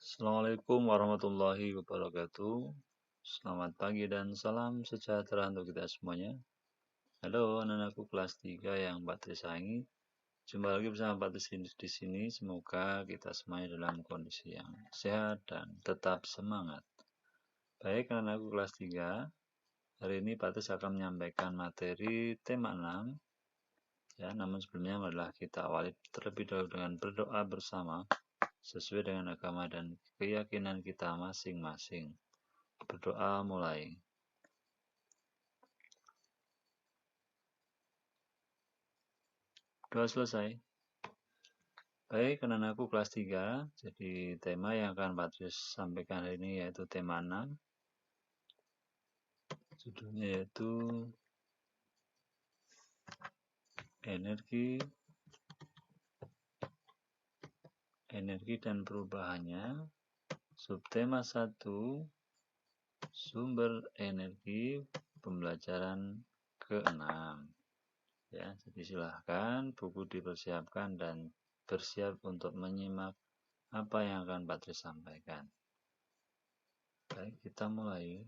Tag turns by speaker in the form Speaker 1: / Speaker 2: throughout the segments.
Speaker 1: Assalamualaikum warahmatullahi wabarakatuh. Selamat pagi dan salam sejahtera untuk kita semuanya. Halo anak-anakku kelas 3 yang Pak Tris sayangi. Jumpa lagi bersama Pak Tris di sini. Semoga kita semuanya dalam kondisi yang sehat dan tetap semangat. Baik anak-anakku kelas 3, hari ini Pak Tris akan menyampaikan materi tema 6. Ya, namun sebelumnya adalah kita awali terlebih dahulu dengan berdoa bersama sesuai dengan agama dan keyakinan kita masing-masing. Berdoa mulai. Doa selesai. Baik, anak-anakku kelas 3. Jadi tema yang akan Pak Tris sampaikan hari ini yaitu tema 6. Judulnya yaitu energi dan perubahannya. Subtema 1, sumber energi, pembelajaran ke-6. Ya, jadi silahkan buku dipersiapkan dan bersiap untuk menyimak apa yang akan Pak Tris sampaikan. Baik, kita mulai.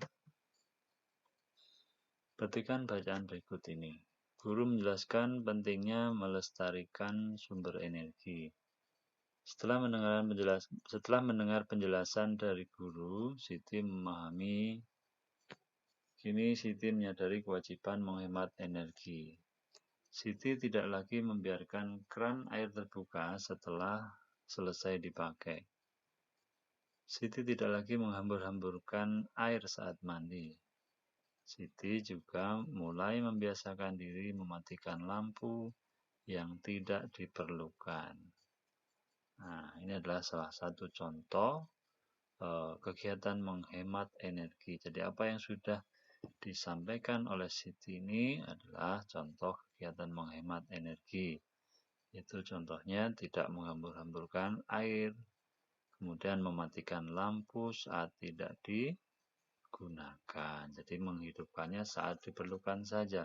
Speaker 1: Petikan bacaan berikut ini. Guru menjelaskan pentingnya melestarikan sumber energi. Setelah mendengar penjelasan dari guru, Siti memahami. Kini Siti menyadari kewajiban menghemat energi. Siti tidak lagi membiarkan keran air terbuka setelah selesai dipakai. Siti tidak lagi menghambur-hamburkan air saat mandi. Siti juga mulai membiasakan diri mematikan lampu yang tidak diperlukan. Nah, ini adalah salah satu contoh kegiatan menghemat energi. Jadi apa yang sudah disampaikan oleh Siti ini adalah contoh kegiatan menghemat energi. Itu contohnya tidak menghambur-hamburkan air, kemudian mematikan lampu saat tidak digunakan. Jadi menghidupkannya saat diperlukan saja.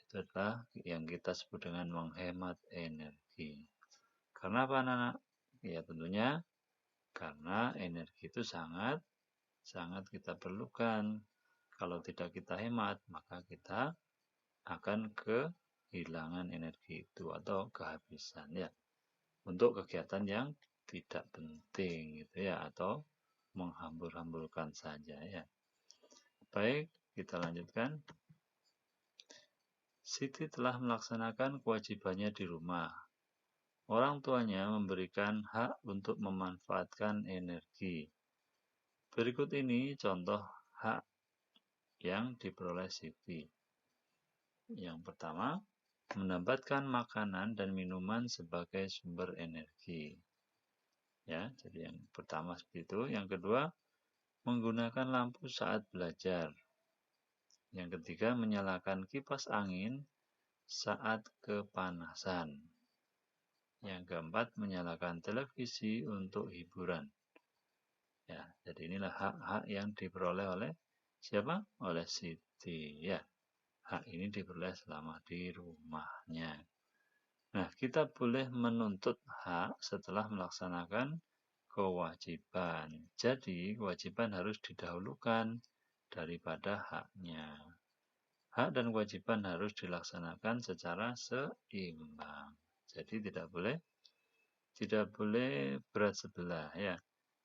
Speaker 1: Itu adalah yang kita sebut dengan menghemat energi. Karena apa anak-anak? Ya tentunya karena energi itu sangat kita perlukan. Kalau tidak kita hemat, maka kita akan kehilangan energi itu atau kehabisan ya. Untuk kegiatan yang tidak penting gitu ya, atau menghambur-hamburkan saja ya. Baik, kita lanjutkan. Siti telah melaksanakan kewajibannya di rumah. Orang tuanya memberikan hak untuk memanfaatkan energi. Berikut ini contoh hak yang diperoleh Siti. Yang pertama, mendapatkan makanan dan minuman sebagai sumber energi. Ya, jadi yang pertama seperti itu. Yang kedua, menggunakan lampu saat belajar. Yang ketiga, menyalakan kipas angin saat kepanasan. Yang keempat, menyalakan televisi untuk hiburan. Ya, jadi inilah hak-hak yang diperoleh oleh siapa? Oleh Siti. Ya, hak ini diperoleh selama di rumahnya. Nah, kita boleh menuntut hak setelah melaksanakan kewajiban. Jadi, kewajiban harus didahulukan daripada haknya. Hak dan kewajiban harus dilaksanakan secara seimbang. Jadi tidak boleh berat sebelah ya.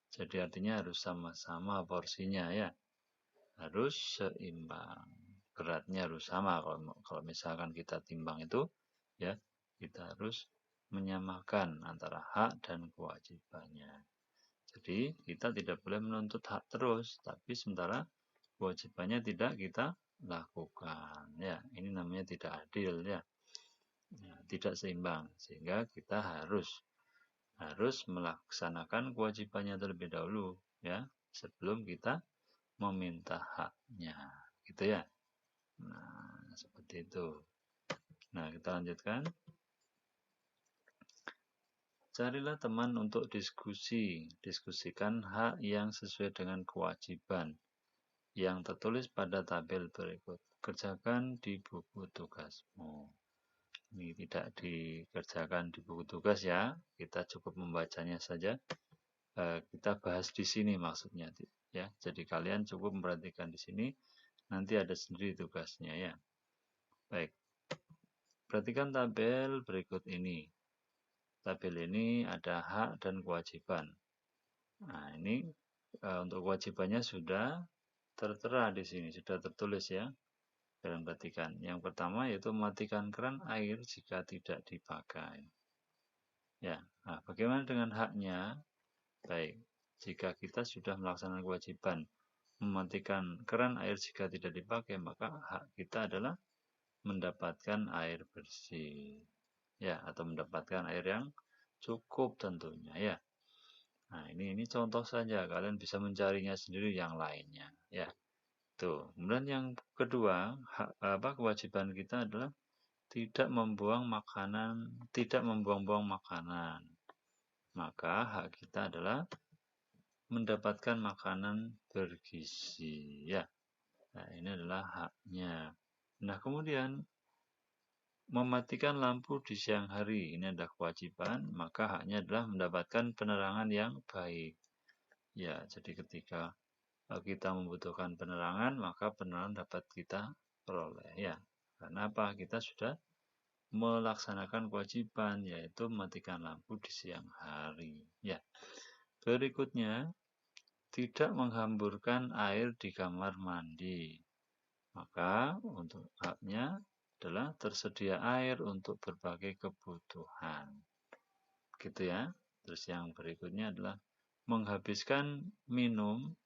Speaker 1: Jadi artinya harus sama-sama porsinya ya. Harus seimbang. Beratnya harus sama. Kalau misalkan kita timbang itu ya, kita harus menyamakan antara hak dan kewajibannya. Jadi kita tidak boleh menuntut hak terus, tapi sementara kewajibannya tidak kita lakukan. Ya, ini namanya tidak adil ya. Tidak seimbang, sehingga kita harus melaksanakan kewajibannya terlebih dahulu ya, sebelum kita meminta haknya gitu ya. Nah, seperti itu. Nah, kita lanjutkan. Carilah teman untuk diskusikan hak yang sesuai dengan kewajiban yang tertulis pada tabel berikut. Kerjakan di buku tugasmu. Ini tidak dikerjakan di buku tugas ya, kita cukup membacanya saja. kita bahas di sini maksudnya ya. Jadi kalian cukup memperhatikan di sini, nanti ada sendiri tugasnya ya. Baik. Perhatikan tabel berikut ini. Tabel ini ada hak dan kewajiban. Nah, ini untuk kewajibannya sudah tertera di sini, sudah tertulis ya. Kalian perhatikan. Yang pertama yaitu matikan keran air jika tidak dipakai. Ya, nah, bagaimana dengan haknya? Baik, jika kita sudah melaksanakan kewajiban mematikan keran air jika tidak dipakai, maka hak kita adalah mendapatkan air bersih. Ya, atau mendapatkan air yang cukup tentunya ya. Nah, ini contoh saja, kalian bisa mencarinya sendiri yang lainnya ya. Tuh. Kemudian yang kedua, kewajiban kita adalah tidak membuang membuang-buang makanan. Maka hak kita adalah mendapatkan makanan bergizi ya. Nah, ini adalah haknya. Nah, kemudian mematikan lampu di siang hari, ini adalah kewajiban, maka haknya adalah mendapatkan penerangan yang baik. Ya, jadi ketika kita membutuhkan penerangan, maka penerangan dapat kita peroleh ya. Karena apa? Kita sudah melaksanakan kewajiban, yaitu mematikan lampu di siang hari ya. Berikutnya, tidak menghamburkan air di kamar mandi. Maka untuk haknya adalah tersedia air untuk berbagai kebutuhan. Gitu ya. Terus yang berikutnya adalah menghabiskan minum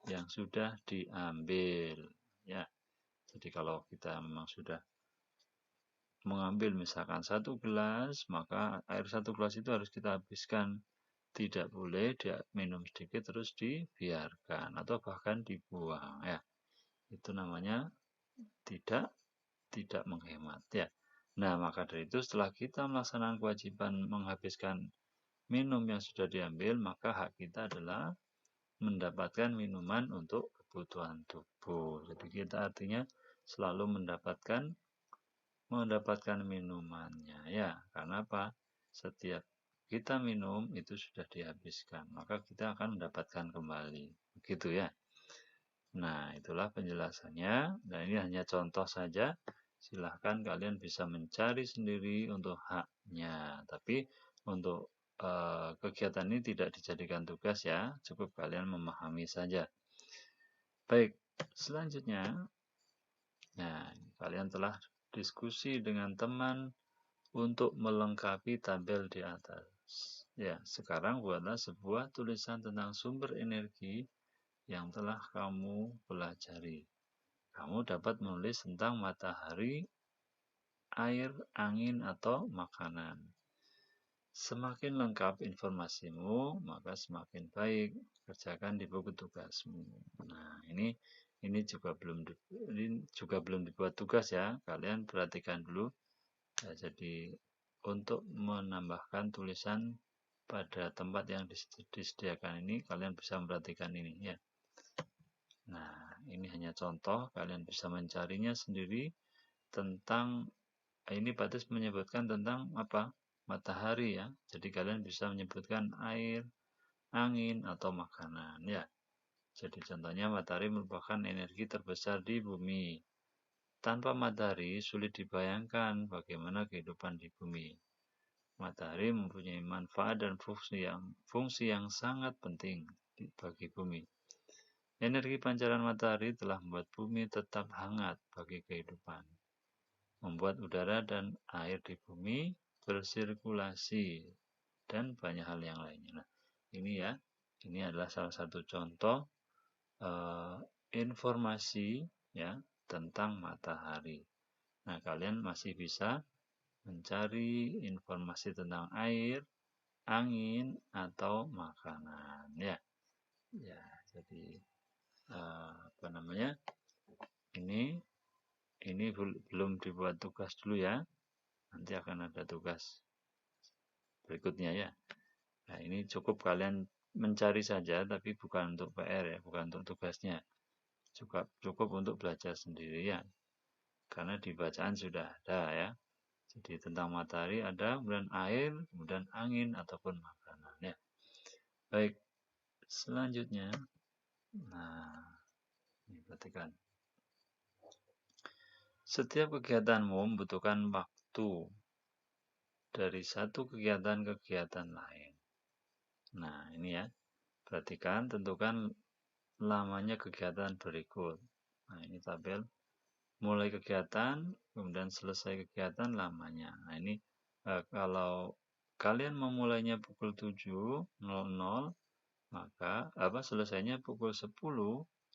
Speaker 1: yang sudah diambil. Ya. Jadi kalau kita memang sudah mengambil misalkan 1 gelas, maka air 1 gelas itu harus kita habiskan. Tidak boleh dia minum sedikit terus dibiarkan atau bahkan dibuang ya. Itu namanya tidak menghemat ya. Nah, maka dari itu setelah kita melaksanakan kewajiban menghabiskan minum yang sudah diambil, maka hak kita adalah mendapatkan minuman untuk kebutuhan tubuh. Jadi kita artinya selalu mendapatkan minumannya ya. Karena apa? Setiap kita minum itu sudah dihabiskan, maka kita akan mendapatkan kembali. Begitu ya. Nah, itulah penjelasannya. Dan ini hanya contoh saja. Silahkan kalian bisa mencari sendiri untuk haknya. Tapi untuk kegiatan ini tidak dijadikan tugas ya. Cukup kalian memahami saja. Baik, selanjutnya. Nah, kalian telah diskusi dengan teman untuk melengkapi tabel di atas. Ya, sekarang buatlah sebuah tulisan tentang sumber energi yang telah kamu pelajari. Kamu dapat menulis tentang matahari, air, angin, atau makanan. Semakin lengkap informasimu, maka semakin baik. Kerjakan di buku tugasmu. Nah, ini juga belum dibuat tugas ya. Kalian perhatikan dulu. Ya, jadi untuk menambahkan tulisan pada tempat yang disediakan ini, kalian bisa memperhatikan ini ya. Nah, ini hanya contoh, kalian bisa mencarinya sendiri tentang ini Batis menyebutkan tentang apa? Matahari ya. Jadi kalian bisa menyebutkan air, angin atau makanan ya. Jadi contohnya matahari merupakan energi terbesar di bumi. Tanpa matahari sulit dibayangkan bagaimana kehidupan di bumi. Matahari mempunyai manfaat dan fungsi yang sangat penting bagi bumi. Energi pancaran matahari telah membuat bumi tetap hangat bagi kehidupan, membuat udara dan air di bumi bersirkulasi, dan banyak hal yang lainnya. Nah, ini adalah salah satu contoh informasi ya tentang matahari. Nah, kalian masih bisa mencari informasi tentang air, angin, atau makanan ya. Ya, jadi ini belum dibuat tugas dulu ya. Nanti akan ada tugas berikutnya ya. Nah, ini cukup kalian mencari saja, tapi bukan untuk PR ya, bukan untuk tugasnya. Cukup untuk belajar sendiri ya. Karena di bacaan sudah ada ya. Jadi tentang matahari ada, kemudian air, kemudian angin ataupun makanan ya. Baik, Selanjutnya, nah, ini perhatikan. Setiap kegiatanmu membutuhkan waktu dari satu kegiatan ke kegiatan lain. Nah, ini ya. Perhatikan, tentukan lamanya kegiatan berikut. Nah, ini tabel. Mulai kegiatan, kemudian selesai kegiatan lamanya. Nah, ini kalau kalian memulainya pukul 7.00, maka selesainya pukul 10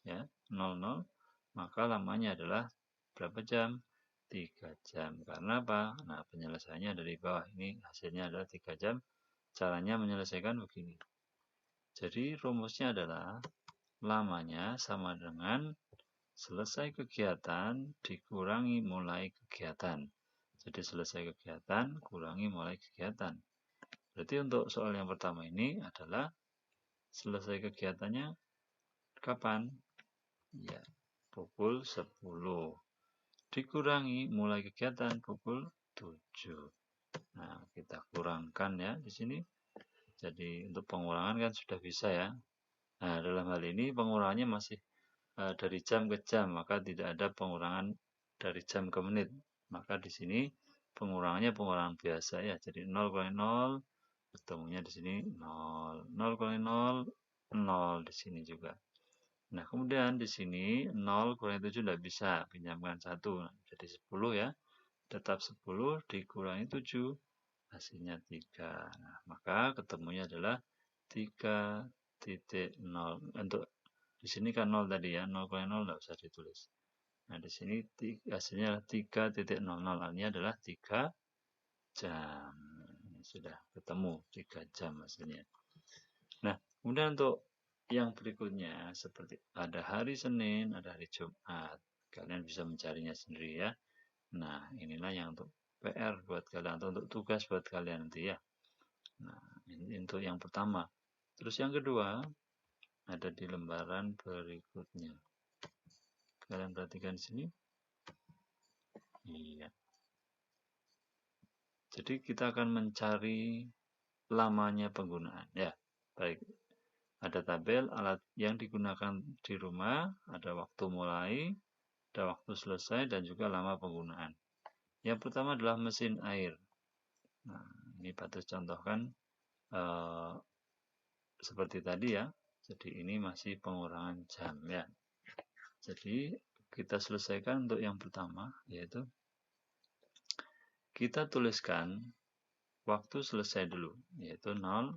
Speaker 1: ya, 00, maka lamanya adalah berapa jam? 3 jam. Karena apa? Nah, penyelesaiannya dari bawah. Ini hasilnya adalah 3 jam. Caranya menyelesaikan begini. Jadi rumusnya adalah lamanya sama dengan selesai kegiatan dikurangi mulai kegiatan. Jadi selesai kegiatan kurangi mulai kegiatan. Berarti untuk soal yang pertama ini adalah selesai kegiatannya kapan? Ya, pukul 10. Dikurangi mulai kegiatan pukul 7. Nah, kita kurangkan ya di sini. Jadi untuk pengurangan kan sudah bisa ya. Nah, dalam hal ini pengurangannya masih dari jam ke jam, maka tidak ada pengurangan dari jam ke menit. Maka di sini pengurangannya pengurangan biasa ya. Jadi 0 kurangi 0, ketemunya di sini 0. 0 kurangi 0, 0 di sini juga. Nah, kemudian di sini 0 kurangi 7 tidak bisa, pinjamkan 1. Jadi 10 ya. Tetap 10 dikurangi 7, hasilnya 3. Nah, maka ketemunya adalah 3.0. Untuk di sini kan 0 tadi ya, 0 kurangi 0 tidak usah ditulis. Nah, di sini hasilnya 3.00, artinya adalah 3 jam. Ini sudah ketemu 3 jam hasilnya. Nah, kemudian untuk yang berikutnya, seperti ada hari Senin, ada hari Jumat. Kalian bisa mencarinya sendiri ya. Nah, inilah yang untuk PR buat kalian, atau untuk tugas buat kalian nanti ya. Nah, ini untuk yang pertama. Terus yang kedua, ada di lembaran berikutnya. Kalian perhatikan di sini. Iya. Jadi kita akan mencari lamanya penggunaan. Ya, baik. Ada tabel alat yang digunakan di rumah, ada waktu mulai, ada waktu selesai, dan juga lama penggunaan. Yang pertama adalah mesin air. Nah, ini patut contohkan seperti tadi ya. Jadi ini masih pengurangan jam ya. Jadi kita selesaikan untuk yang pertama, yaitu kita tuliskan waktu selesai dulu, yaitu 0,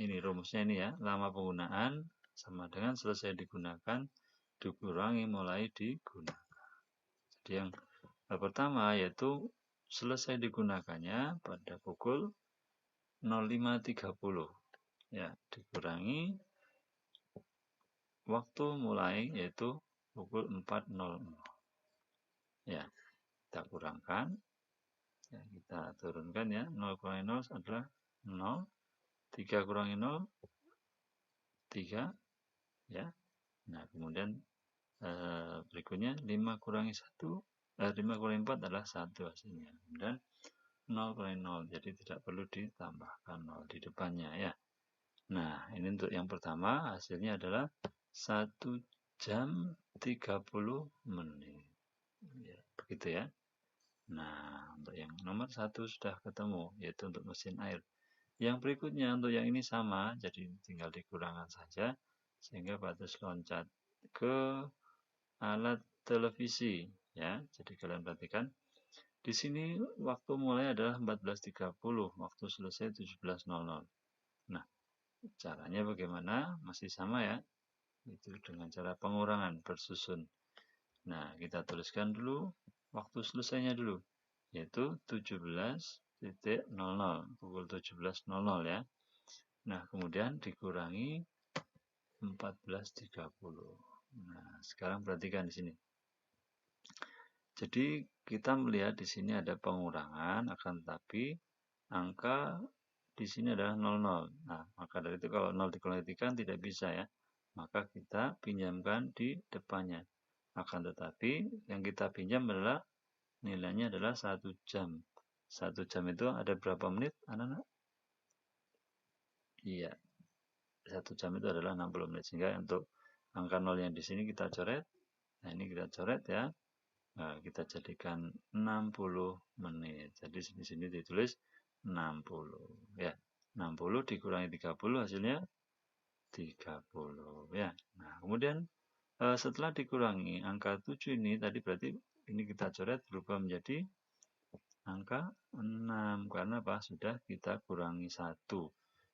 Speaker 1: ini rumusnya ini ya, lama penggunaan sama dengan selesai digunakan dikurangi mulai digunakan. Jadi yang pertama yaitu selesai digunakannya pada pukul 05.30 ya, dikurangi waktu mulai yaitu pukul 4.00 ya, kita kurangkan ya, kita turunkan ya, 0 kurangi 0 adalah 0, 3 kurangi 0 3 ya. Nah, kemudian berikutnya 5 kurangi 5 kurangi 4 adalah 1 hasilnya. Kemudian 0 kurangi 0, jadi tidak perlu ditambahkan 0 di depannya ya. Nah, ini untuk yang pertama hasilnya adalah 1 jam 30 menit. Ya, begitu ya. Nah, untuk yang nomor 1 sudah ketemu, yaitu untuk mesin air. Yang berikutnya untuk yang ini sama, jadi tinggal dikurangkan saja, sehingga batas loncat ke alat televisi ya. Jadi kalian perhatikan di sini waktu mulai adalah 14.30, waktu selesai 17.00. Nah, caranya bagaimana? Masih sama ya. Itu dengan cara pengurangan bersusun. Nah, kita tuliskan dulu waktu selesainya dulu, yaitu 17.00, pukul 17.00 ya. Nah, kemudian dikurangi 14.30. Nah, sekarang perhatikan di sini. Jadi kita melihat di sini ada pengurangan, akan tetapi angka di sini adalah 00. Nah, maka dari itu kalau 0 dikurangi 3 tidak bisa ya. Maka kita pinjamkan di depannya. Akan tetapi yang kita pinjam adalah nilainya adalah 1 jam. 1 jam itu ada berapa menit, anak-anak? Iya. 1 jam itu adalah 60 menit. Sehingga untuk angka 0 yang di sini kita coret. Nah, ini kita coret ya. Nah, kita jadikan 60 menit. Jadi di sini ditulis 60 ya. 60 dikurangi 30 hasilnya 30 ya. Nah, kemudian setelah dikurangi angka 7 ini tadi berarti ini kita coret berubah menjadi angka 6 karena apa? Sudah kita kurangi 1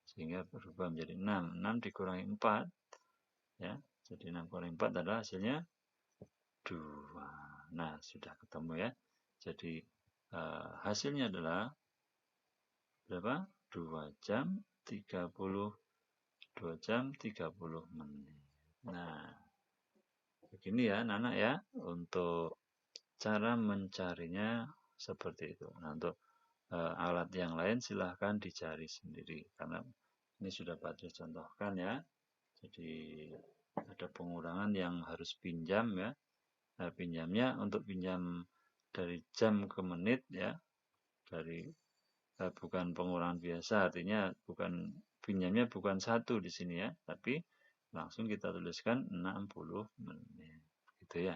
Speaker 1: sehingga berubah menjadi 6. 6 dikurangi 4 ya. Jadi 6 kurangi 4 adalah hasilnya 2. Nah, sudah ketemu ya. Jadi hasilnya adalah berapa? 2 jam 30 menit. Nah, begini ya anak-anak ya untuk cara mencarinya seperti itu. Nah, untuk alat yang lain silahkan dicari sendiri karena ini sudah Patris contohkan ya. Jadi ada pengurangan yang harus pinjam ya. Nah, pinjamnya untuk pinjam dari jam ke menit ya. Dari bukan pengurangan biasa, artinya bukan pinjamnya bukan 1 di sini ya, tapi langsung kita tuliskan 60 menit. Gitu ya.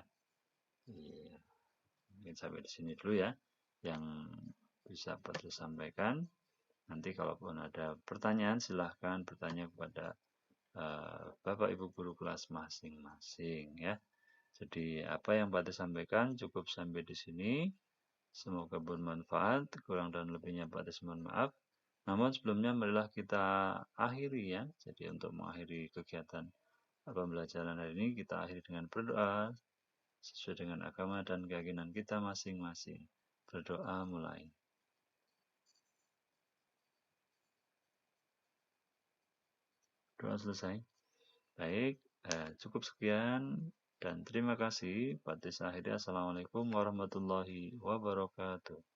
Speaker 1: Iya. Mungkin sampai di sini dulu ya yang bisa Patris sampaikan. Nanti kalaupun ada pertanyaan silahkan bertanya kepada Bapak Ibu guru kelas masing-masing ya. Jadi apa yang Patris sampaikan cukup sampai di sini. Semoga bermanfaat. Kurang dan lebihnya Patris mohon maaf. Namun sebelumnya marilah kita akhiri ya. Jadi untuk mengakhiri kegiatan pembelajaran hari ini kita akhiri dengan berdoa sesuai dengan agama dan keyakinan kita masing-masing. Berdoa mulai. Doa selesai. Baik, cukup sekian dan terima kasih. Patris akhiri. Assalamualaikum warahmatullahi wabarakatuh.